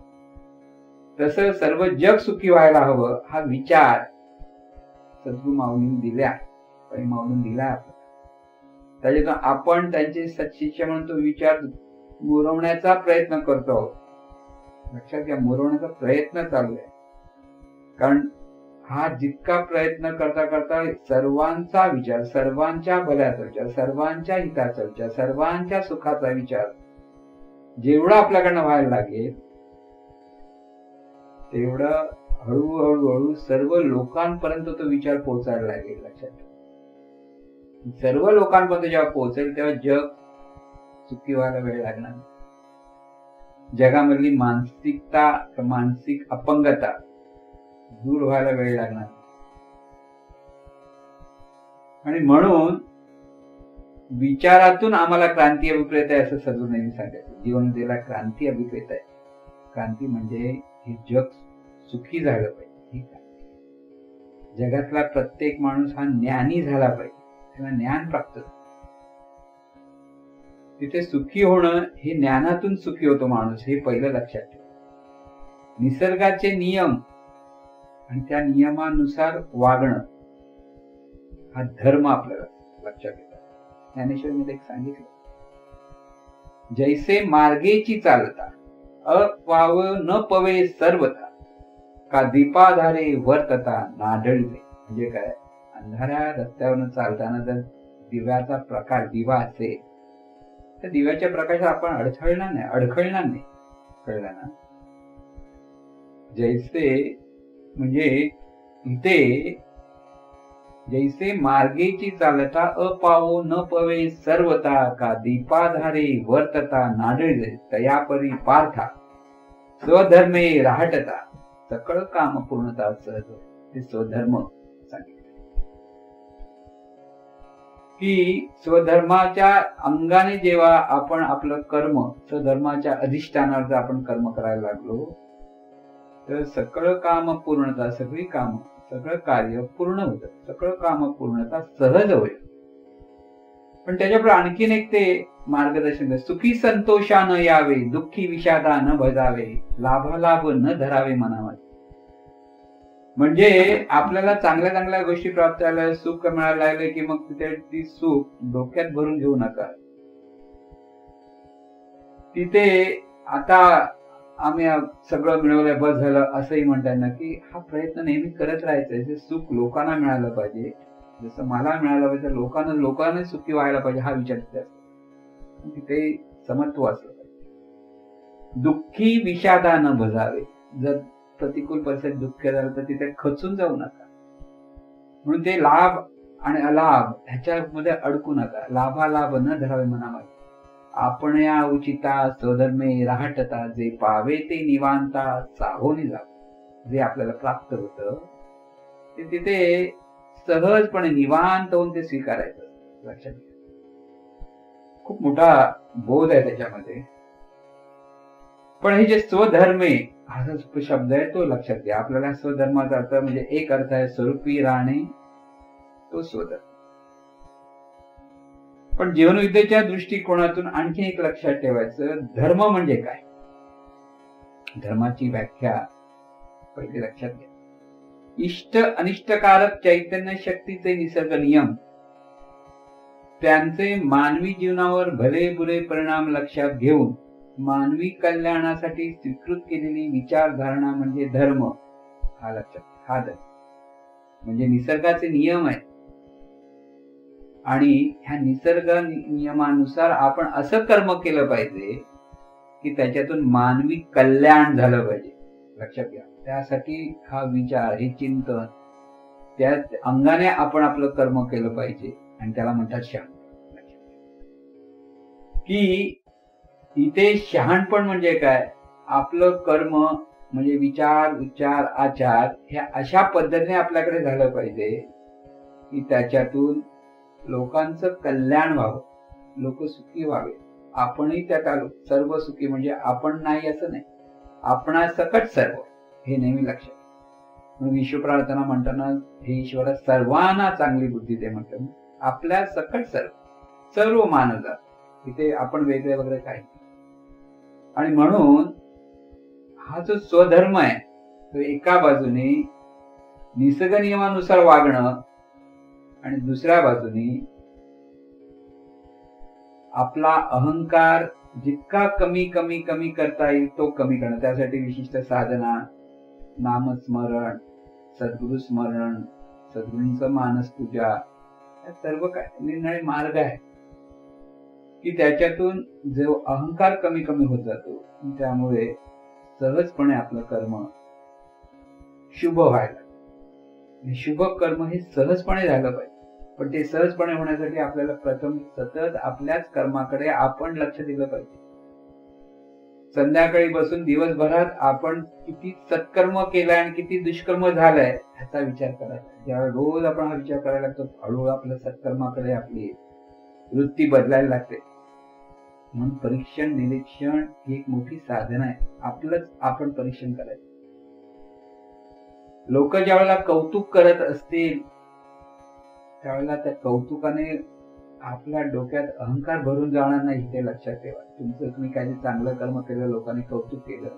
तसं सर्व जग सुखी व्हायला हवं हा विचार सद्गुरू माऊलींनी दिला, माऊलींनी दिला. त्याच्यातून आपण त्यांचे सच्शिष्य म्हणून तो विचार मुरवण्याचा प्रयत्न करतो आहोत. लक्षात घ्या, मुरवण्याचा प्रयत्न चालू आहे. कारण हा जितका प्रयत्न करता करता सर्वांचा विचार, सर्वांच्या भल्याचा विचार, सर्वांच्या हिताचा विचार, सर्वांच्या सुखाचा विचार जेवढा आपल्याकडनं व्हायला लागेल तेवढं हळूहळू सर्व लोकांपर्यंत तो विचार पोहोचायला लागेल. लक्षात, सर्व लोकांपर्यंत जेव्हा पोहोचेल तेव्हा जग सुखी व्हायला वेळ लागणार. जगामधली मानसिकता, मानसिक अपंगता दूर व्हायला वेळ लागणार. आणि म्हणून विचारातून आम्हाला क्रांती अभिप्रेत आहे असं सद्गुरू नेहमी सांगायचं. जीवनतेला क्रांती अभिप्रेत आहे. क्रांती म्हणजे हे जग सुखी झालं पाहिजे. ही क्रांती. जगातला प्रत्येक माणूस हा ज्ञानी झाला पाहिजे, त्याला ज्ञान प्राप्त. तिथे सुखी होणं हे ज्ञानातून सुखी होतो माणूस, हे पहिलं लक्षात ठेव. निसर्गाचे नियम आणि त्या नियमानुसार वागणं हा धर्म आपल्याला लक्षात येतात. ज्ञानेश्वरीमध्ये एक सांगितलं, जैसे मार्गेची चालता अपाव न पवे सर्वता का दीपाधारे वर्तता नाडळिले. म्हणजे काय, अंधाऱ्या रस्त्यावरनं चालताना जर दिव्याचा प्रकाश, दिवा असेल तर दिव्याच्या प्रकाशात आपण अडखळणार नाही. कळलं ना? जैसे म्हणजे इथे जैसे मार्गेची चालता अपावो न पवे सर्वता का दीपाधारे वर्तता नाडळे तयापरी पार्था स्वधर्मे राहटता सकळ काम पूर्णता सहज. ते स्वधर्म सांगितले की स्वधर्माच्या अंगाने जेव्हा आपण आपलं कर्म, स्वधर्माच्या अधिष्ठानावर जर आपण कर्म करायला लागलो तर सकळ काम पूर्णता, सगळी काम, सगळं कार्य पूर्ण होतं. सगळं काम पूर्णता सहज होईल. पण त्याच्यापुढे आणखीन एक ते मार्गदर्शन, सुखी संतोषानं यावे, दुःखी विषादा न भजावे, लाभालाभ न धरावे मनामध्ये. म्हणजे आपल्याला चांगल्या चांगल्या गोष्टी प्राप्त झाल्या, सुख मिळायला लागले की मग तिथे ती सुख डोक्यात भरून घेऊ नका. तिथे आता आम्ही सगळं मिळवलंय बस झालं असंही म्हणता येणार की हा प्रयत्न नेहमी करत राहायचा. जे सुख लोकांना मिळालं पाहिजे, जसं मला मिळालं पाहिजे, लोकांना सुखी व्हायला पाहिजे हा विचार तिथे असतो. तिथे समत्व असलं पाहिजे. दुःखी विषादा न भजावे, जर प्रतिकूल परिस्थितीत दुःख झालं तर तिथे खचून जाऊ नका. म्हणून ते लाभ आणि अलाभ ह्याच्यामध्ये अडकू नका. लाभालाभ न धरावे मनामध्ये. आपण या उचिता स्वधर्मे राहटता, जे पावे ते निवांता साहोनी जाव. जे आपल्याला प्राप्त होतं ते तिथे सहजपणे निवांत होऊन ते स्वीकारायचं. लक्षात घ्या, खूप मोठा बोध आहे त्याच्यामध्ये. पण हे जे स्वधर्मे हा जो शब्द आहे तो लक्षात घ्या. आपल्याला स्वधर्माचा अर्थ म्हणजे एक अर्थ आहे स्वरूपी राहणे, तो स्वधर्म. पण जीवनविद्येच्या दृष्टिकोनातून आणखी एक लक्षात ठेवायचं, धर्म म्हणजे काय. धर्माची व्याख्या पहिली लक्षात घ्या. इष्ट अनिष्टकारक चैतन्य शक्तीचे निसर्ग नियम, त्यांचे मानवी जीवनावर भले बुरे परिणाम लक्षात घेऊन मानवी कल्याणासाठी स्वीकृत केलेली विचारधारणा म्हणजे धर्म. हा लक्षात, हा धर्म म्हणजे निसर्गाचे नियम आहे. आणि ह्या निसर्ग नियमानुसार आपण असं कर्म केलं पाहिजे की त्याच्यातून मानवी कल्याण झालं पाहिजे. लक्षात घ्या, त्यासाठी हा विचार, हे चिंतन, त्या अंगाने आपण आपलं कर्म केलं पाहिजे. आणि त्याला म्हणतात शहाणपण. की इथे शहाणपण म्हणजे काय, आपलं कर्म म्हणजे विचार, उच्चार, आचार हे अशा पद्धतीने आपल्याकडे झालं पाहिजे की त्याच्यातून लोकांचं कल्याण व्हावं, लोक सुखी व्हावे, आपणही त्यात आलो सर्व सुखी. म्हणजे आपण नाही असं नाही, आपणा सकट सर्व हे नेहमी लक्षात. म्हणून विश्व प्रार्थना म्हणताना हे ईश्वरा सर्वांना चांगली बुद्धी दे म्हटलं. आपल्या सकट सर्व मानवजात, तिथे आपण वेगळे वगैरे काही नाही. आणि म्हणून हा जो स्वधर्म आहे तो एका बाजूने निसर्ग नियमानुसार वागणं आणि दुसऱ्या बाजूने आपला अहंकार जितका कमी कमी कमी करता येईल तो कमी करणं. त्यासाठी विशिष्ट साधना, नामस्मरण, सद्गुरु स्मरण, सद्गुरूंचं मानस पूजा, या सर्व काय निर्णय मार्ग आहे की त्याच्यातून जो अहंकार कमी कमी होत जातो. त्यामुळे सहजपणे आपलं कर्म शुभ व्हायला. शुभ कर्म हे सहजपणे झालं पाहिजे. पण ते सहजपणे होण्यासाठी आपल्याला प्रथम सतत आपल्याच कर्माकडे आपण लक्ष दिलं पाहिजे. संध्याकाळी बसून दिवसभरात आपण किती सत्कर्म केलाय आणि किती दुष्कर्म झालंय ह्याचा विचार करायचा. ज्यावेळी रोज आपण हा विचार करायला लागतो, हळूहळू आपल्या सत्कर्माकडे आपली वृत्ती बदलायला लागते. म्हणून परीक्षण निरीक्षण ही एक मोठी साधना आहे. आपलंच आपण परीक्षण करायचं. लोक ज्या वेळेला कौतुक करत असतील त्यावेळेला त्या कौतुकाने आपल्या डोक्यात अहंकार भरून जाणार नाही हे लक्षात ठेवा. तुम्ही काही चांगलं कर्म केलं, लोकांनी कौतुक केलं,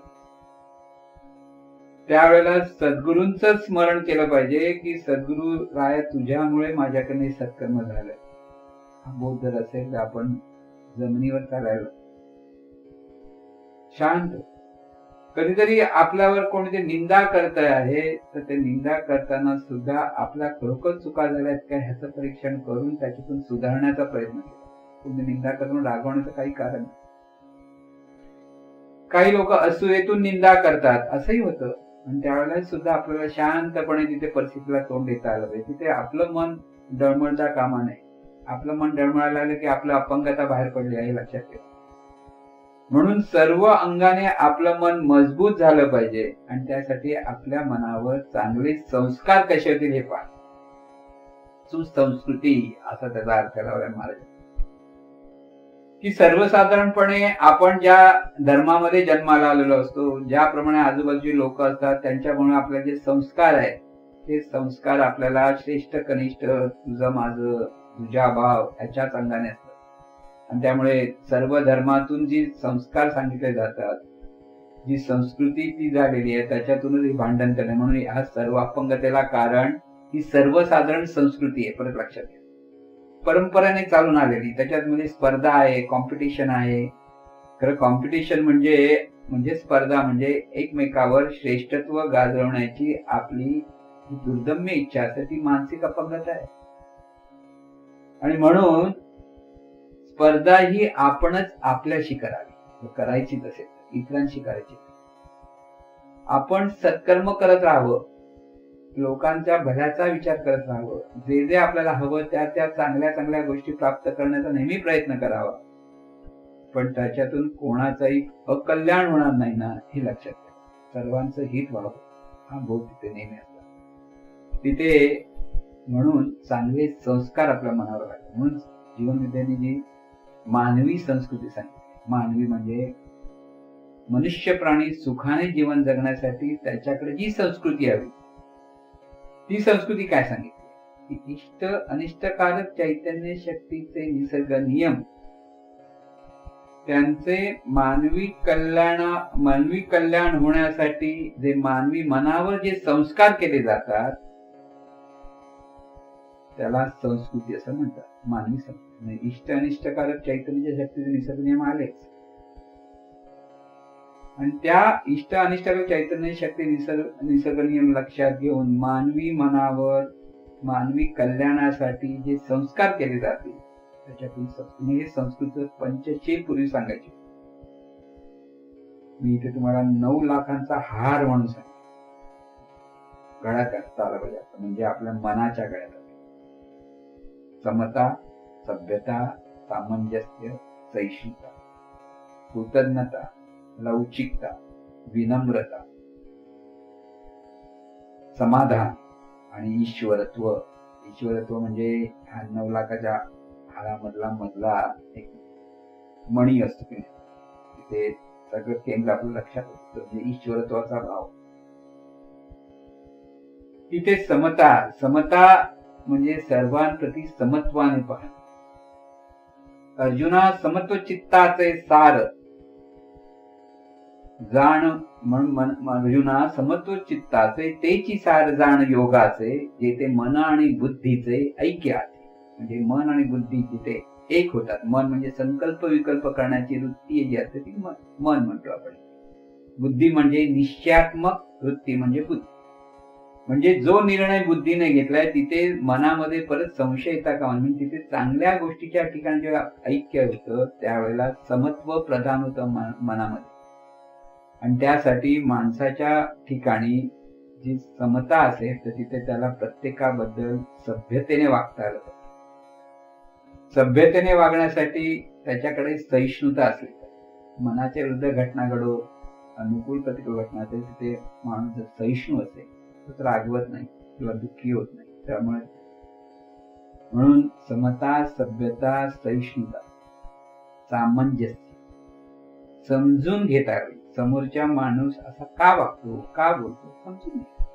त्यावेळेला सद्गुरूंच स्मरण केलं पाहिजे की सद्गुरु राय तुझ्यामुळे माझ्याकडे सत्कर्म झालंय. हा बोध जर असेल तर आपण जमिनीवर चालायला शांत. कधीतरी आपल्यावर कोणती निंदा करत आहे तर ते निंदा करताना सुद्धा आपल्या खरोखर चुका झाल्यात का ह्याचं परीक्षण करून त्याच्यातून सुधारण्याचा प्रयत्न केला. तुम्ही निंदा करून रागवण्याचं काही कारण नाही. काही लोक असूयेतून निंदा करतात असंही होतं. आणि त्यावेळेला सुद्धा आपल्याला शांतपणे तिथे परिस्थितीला तोंड देता आलं पाहिजे. तिथे आपलं मन डळमळता कामा नये. आपलं मन डळमळायला लागलं की आपलं अपंगता बाहेर पडली आहे लक्षात ठेवा. म्हणून सर्व अंगाने आपलं मन मजबूत झालं पाहिजे आणि त्यासाठी आपल्या मनावर चांगले संस्कार कसे होतील हे पहा. सुसंस्कृती असा त्याचा अर्थ लावलाय महाराज की सर्वसाधारणपणे आपण ज्या धर्मामध्ये जन्माला आलेलो असतो, ज्याप्रमाणे आजूबाजूचे लोक असतात त्यांच्यामुळे आपले जे संस्कार आहेत ते संस्कार आपल्याला श्रेष्ठ कनिष्ठ, तुझं माझं, तुझ्या भाव याच्याच अंगाने असतात. आणि त्यामुळे सर्व धर्मातून जी संस्कार सांगितले जातात, जी संस्कृती ती झालेली आहे त्याच्यातूनच ही भांडण करणे. म्हणून ह्या सर्व अपंगतेला कारण ही सर्वसाधारण संस्कृती आहे. परत लक्षात घ्या, परंपरेने चालून आलेली. त्याच्यात म्हणजे स्पर्धा आहे, कॉम्पिटिशन आहे. खरं कॉम्पिटिशन म्हणजे स्पर्धा म्हणजे एकमेकावर श्रेष्ठत्व गाजवण्याची आपली दुर्दम्य इच्छा असते, ती मानसिक अपंगता आहे. आणि म्हणून स्पर्धा ही आपणच आपल्याशी करावी, करायची तसे इतरांशी करायची. आपण सत्कर्म करत राहावं, लोकांच्या भल्याचा विचार करत राहावं, जे जे आपल्याला हवं त्या त्या चांगल्या चांगल्या गोष्टी प्राप्त करण्याचा नेहमी प्रयत्न करावा. पण त्याच्यातून कोणाचाही अकल्याण होणार नाही ना हे लक्षात घ्या. सर्वांचं हित व्हावं हा बोध तिथे नेहमी असतो. तिथे म्हणून चांगले संस्कार आपल्या मनावर लागतात. म्हणून जीवनविद्याने जी मानवी संस्कृती सांगितली, मानवी म्हणजे मनुष्य प्राणी सुखाने जीवन जगण्यासाठी त्याच्याकडे जी संस्कृती हवी ती संस्कृती काय सांगितली की इष्ट अनिष्टकारक चैतन्य शक्तीचे निसर्ग नियम, त्यांचे मानवी कल्याण होण्यासाठी जे मानवी मनावर जे संस्कार केले जातात त्याला संस्कृती असं म्हणतात. मानवी संस्कृती इष्ट अनिष्टकारक चैतन्य शक्तीचे निसर्ग नियम आलेच. आणि त्या इष्ट अनिष्टकारक चैतन्य शक्ती निसर्ग नियम लक्षात घेऊन मानवी मनावर मानवी कल्याणासाठी जे संस्कार केले जातील त्याच्यातून हे संस्कृत पंचशील पूर्वी सांगायचे. मी इथे तुम्हाला 9 लाखांचा हार म्हणून सांगितलं. गळ्यात घातला आला पाहिजे म्हणजे आपल्या मनाच्या गळ्यात. समता, सभ्यता, सामंजस्य, सहिष्णुता, कृतज्ञता, लवचिकता, विनम्रता, समाधान आणि ईश्वरत्व. ईश्वरत्व म्हणजे हा 9 लाखाच्या हारामधला एक मणी असतो की नाही, तिथे सगळं केंद्र आपल्या लक्षात असतं, म्हणजे ईश्वरत्वाचा भाव. तिथे समता म्हणजे सर्वांप्रती समत्वाने पाहणं. अर्जुना समत्व चित्ताचे सार जाण अर्जुना समत्व चित्ताचे तेची सार जाण योगाचे, जेथे मन आणि बुद्धीचे ऐक्य आहे. म्हणजे मन आणि बुद्धी जिथे एक होतात. मन म्हणजे संकल्प विकल्प करण्याची वृत्ती जी असते ती मन म्हणतो आपण. बुद्धी म्हणजे निश्चयात्मक वृत्ती म्हणजे बुद्धी. म्हणजे जो निर्णय बुद्धीने घेतलाय तिथे मनामध्ये परत संशय येता कामा नये. तिथे चांगल्या गोष्टीच्या ठिकाणी जेव्हा ऐक्य होतं त्यावेळेला समत्व प्रधान होतं मनामध्ये. आणि त्यासाठी माणसाच्या ठिकाणी जी समता असेल तर तिथे त्याला प्रत्येकाबद्दल सभ्यतेने वागता आलं. सभ्यतेने वागण्यासाठी त्याच्याकडे सहिष्णुता असली. मनाच्या विरुद्ध घटना घडो, अनुकूल प्रतिकूल घटना असेल, तिथे माणूस जर सहिष्णू असेल तर रागवत नाही किंवा दुःखी होत नाही. त्यामुळे म्हणून समता, सभ्यता, सहिष्णुता, सामंजस्य, समजून घेता यावी. समोरच्या माणूस असा का वागतो, का बोलतो, समजून घ्या.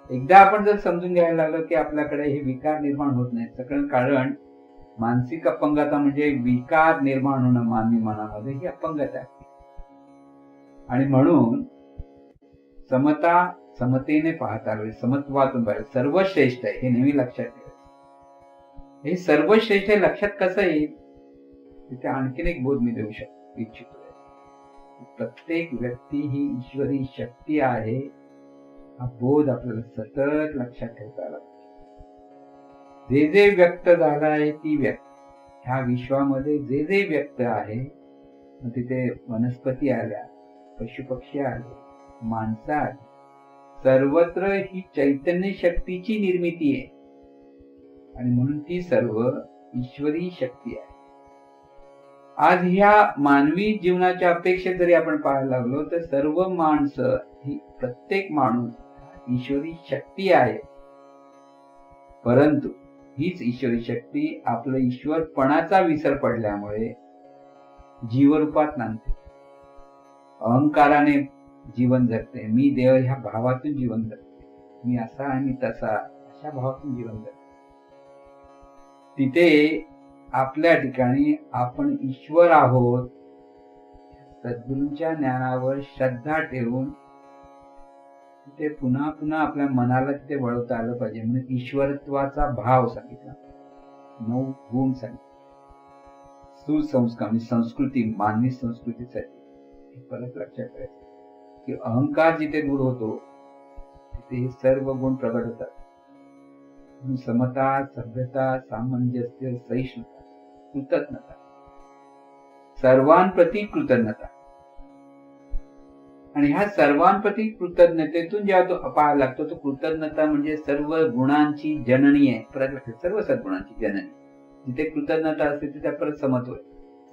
एकदा आपण जर समजून घ्यायला लागलो की आपल्याकडे हे विकार निर्माण होत नाही. सगळं कारण मानसिक अपंगता म्हणजे विकार निर्माण होणं मानवी मनामध्ये, ही अपंगता आहे. आणि म्हणून समतेने पाहता आले, समत्वातून पाहिजे. सर्वश्रेष्ठ आहे हे नेहमी लक्षात ठेवायचं. हे सर्वश्रेष्ठ हे लक्षात कसं येईल, तिथे आणखीन एक बोध मी देऊ इच्छितो. प्रत्येक व्यक्ती ही ईश्वरी शक्ती आहे, हा बोध आपल्याला सतत लक्षात ठेवता आला. जे जे व्यक्त झालं आहे ती व्यक्त ह्या विश्वामध्ये जे व्यक्त आहे, तिथे वनस्पती आल्या, पशुपक्षी आले, माणसं आली, सर्वत्र ही चैतन्य शक्तीची निर्मिती आहे. आणि म्हणून ती सर्व ईश्वरी शक्ती आहे. आज ह्या मानवी जीवनाच्या अपेक्षेत जरी आपण पाहायला लागलो तर सर्व माणसं ही, प्रत्येक माणूस ईश्वरी शक्ती आहे. परंतु हीच ईश्वरी शक्ती आपलं ईश्वरपणाचा विसर पडल्यामुळे जीवरूपात नांदते. अहंकाराने जीवन जगते. मी देव ह्या भावातून जीवन जगते. मी असा आणि तसा अशा भावातून जीवन जगते. तिथे आपल्या ठिकाणी आपण ईश्वर आहोत, सद्गुरूंच्या ज्ञानावर श्रद्धा ठेवून तिथे पुन्हा पुन्हा आपल्या मनाला तिथे वळवता आलं पाहिजे. म्हणून ईश्वरत्वाचा भाव सांगितला, 9 गुण सांगितले. सुसंस्कार म्हणजे संस्कृती, मानवी संस्कृतीसाठी परत लक्षात ठेवायचं की अहंकार जिथे दूर होतो तिथे हे सर्व गुण प्रगट होतात. समता, सभ्यता, सामंजस्य, सहिष्णुता, कृतज्ञता, सर्वांप्रती कृतज्ञता. आणि ह्या सर्वांप्रती कृतज्ञतेतून जेव्हा तो पाहायला लागतो तो कृतज्ञता म्हणजे सर्व गुणांची जननी आहे. परत लक्षात, सर्व सद्गुणांची जननी. जिथे कृतज्ञता असते तिथे परत समत्व आहे,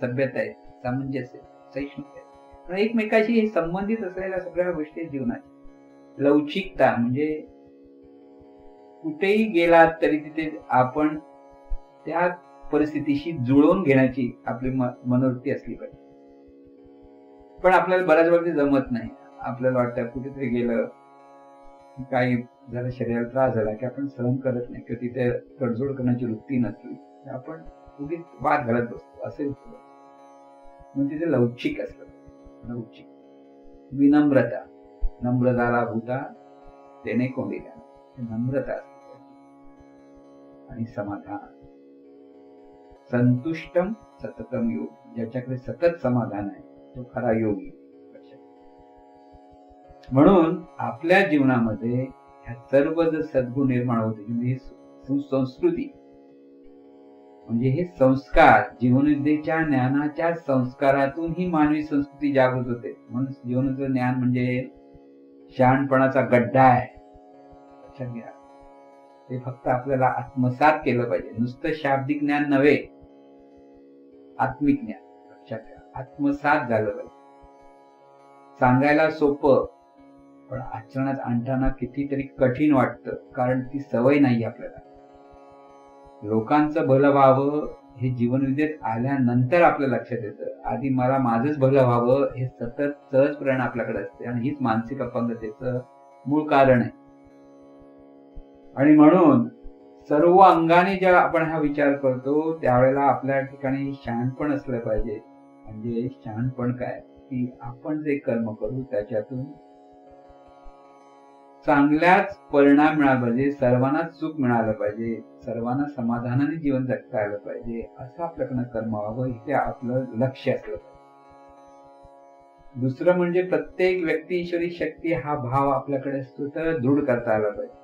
सभ्यता आहे, सामंजस्य, सहिष्णुता आहे. पण एकमेकाशी संबंधित असलेल्या सगळ्या गोष्टी जीवनाच्या. लवचिकता म्हणजे कुठेही गेलात तरी तिथे आपण त्या परिस्थितीशी जुळवून घेण्याची आपली मनोवृत्ती असली पाहिजे. पण आपल्याला बऱ्याच वेळा जमत नाही. आपल्याला वाटतं कुठेतरी गेलं, काही जरा शरीराला त्रास झाला की आपण सहन करत नाही किंवा तिथे तडजोड करण्याची वृत्ती नसली आपण उगीच वाद घालत बसतो. असे म्हणजे तिथे लवचिक असतं. लवचिक, विनम्रता, नम्र झाला भूता तेने कोंडिला, नम्रता असते. आणि समाधान, संतुष्टम सततम योग, ज्याच्याकडे सतत समाधान आहे तो खरा योगी. म्हणून आपल्या जीवनामध्ये ह्या सर्व जर सद्गुण निर्माण होते म्हणजे सुसंस्कृती म्हणजे हे संस्कार, जीवनविद्येच्या ज्ञानाच्या संस्कारातून ही मानवी संस्कृती जागृत होते. म्हणून जीवनाचं ज्ञान म्हणजे शहाणपणाचा गड्डा आहे. लक्षात घ्या, ते फक्त आपल्याला आत्मसात केलं पाहिजे. नुसतं शाब्दिक ज्ञान नव्हे, आत्मिक ज्ञान. लक्षात घ्या, आत्मसात झालं पाहिजे. सांगायला सोपं पण आचरणात आणताना कितीतरी कठीण वाटतं, कारण ती सवय नाही आपल्याला. लोकांचं भलं व्हावं हे जीवनविद्येत आल्यानंतर आपल्या लक्षात येतं. आधी मला माझंच भलं व्हावं हे सतत सहज प्रेरणा आपल्याकडे असते, आणि हीच मानसिक अपंगतेचं मूळ कारण आहे. आणि म्हणून सर्व अंगाने जेव्हा आपण हा विचार करतो त्यावेळेला आपल्या ठिकाणी शहाणपण असलं पाहिजे. म्हणजे शहाणपण काय, की आपण जे कर्म करू त्याच्यातून चांगल्याच परिणाम मिळाला पाहिजे, सर्वांनाच सुख मिळालं पाहिजे, सर्वांना समाधानाने जीवन जगता आलं पाहिजे, असं आपल्याकडनं कर्म व्हावं, इथे आपलं लक्ष असलं पाहिजे. दुसरं म्हणजे प्रत्येक व्यक्ती ईश्वरी शक्ती हा भाव आपल्याकडे असतो तर दृढ करता आला पाहिजे.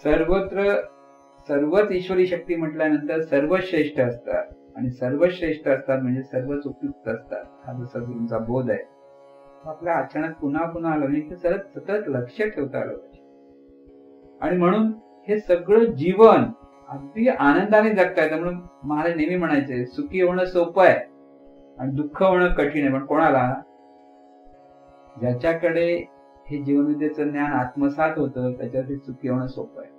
सर्वत्र सर्वच ईश्वरी शक्ती म्हटल्यानंतर सर्वच श्रेष्ठ असतात, आणि सर्वच श्रेष्ठ असतात म्हणजे सर्वच उपयुक्त असतात, हा जसा गुरूंचा बोध आहे. आपल्या आचरणात पुन्हा पुन्हा आलं म्हणजे सतत लक्ष ठेवता आलं पाहिजे. आणि म्हणून हे सगळं जीवन अगदी आनंदाने जगता येतं. म्हणून मला नेहमी म्हणायचे, सुखी होणं सोपं आहे आणि दुःख होणं कठीण आहे. पण कोणाला? ज्याच्याकडे हे जीवनविद्येचं ज्ञान आत्मसात होतं त्याच्यासाठी सुखी होणं सोपं आहे.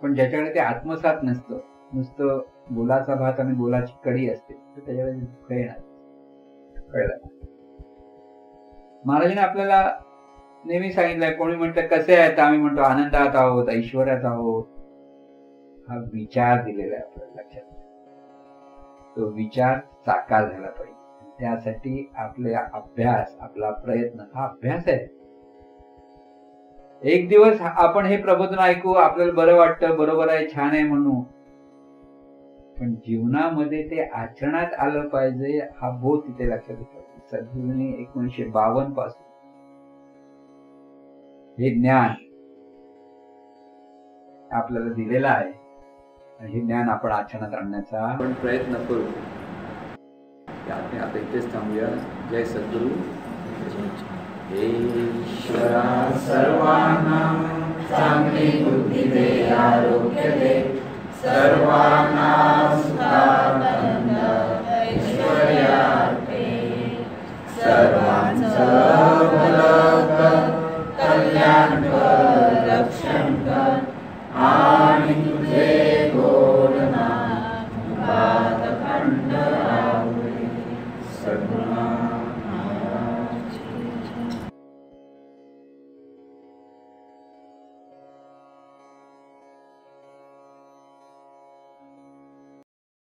पण ज्याच्याकडे ते आत्मसात नसतं, नुसतं बोलाचा भात आणि बोलाची कढी असते, तर त्याच्याकडे दुःख येणार. कळलं? महाराजांनी आपल्याला नेहमी सांगितलंय, कोणी म्हणतं कसे आहेत, आम्ही म्हणतो आनंदात आहोत, ऐश्वर्यात आहोत. हा विचार दिलेला आहे आपल्याला लक्षात. तो विचार साकार झाला पाहिजे. त्यासाठी आपला अभ्यास, आपला प्रयत्न हा अभ्यास आहे. एक दिवस आपण हे प्रबोधन ऐकू, आपल्याला बरं वाटतं, बरोबर आहे, छान आहे म्हणू, पण जीवनामध्ये ते आचरणात आलं पाहिजे हा बोध तिथे लक्षात येतो. सद्गुरूंनी 1952 पासून हे ज्ञान आपल्याला दिलेलं आहे, आणि हे ज्ञान आपण आचरणात आणण्याचा आपण प्रयत्न करू. आपण आता इथेच थांबूया. जय सद्गुरू. ईश्वरा सर्वांना चांगली बुद्धी दे, आरोग्य दे, सर्वांना सुखानंद ऐश्वर्यार्थे, सर्वांचं भलं कर, कल्याण कर, रक्षण